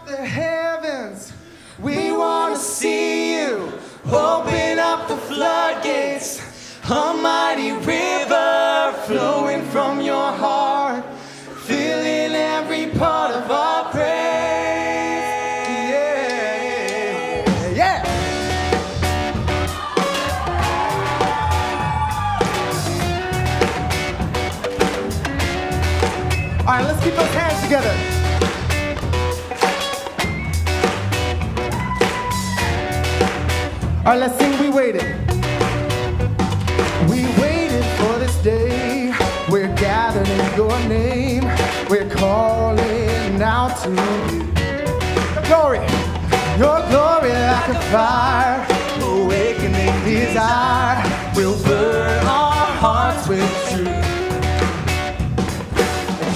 the heavens, we want to see you. Open up the floodgates, a mighty river flowing from your heart, filling every part of our praise. Yeah, yeah. All right, let's keep those hands together. All right, let's sing We Waited. We waited for this day. We're gathered in your name. We're calling out to you. Your glory like a fire, awakening desire. We'll burn our hearts with truth.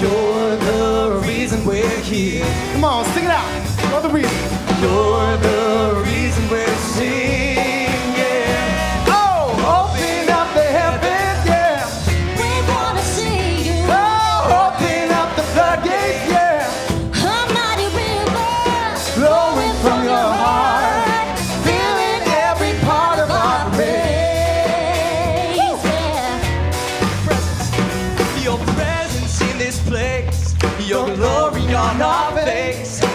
You're the reason we're here. Come on, sing it out. You're the reason. You're the reason we're singing. Oh, open up the heavens, yeah. We wanna see you. Oh, open up the floodgates, yeah. A mighty river Flowing from your heart, filling every part of our praise. Yeah. Your presence in this place, your glory on our face.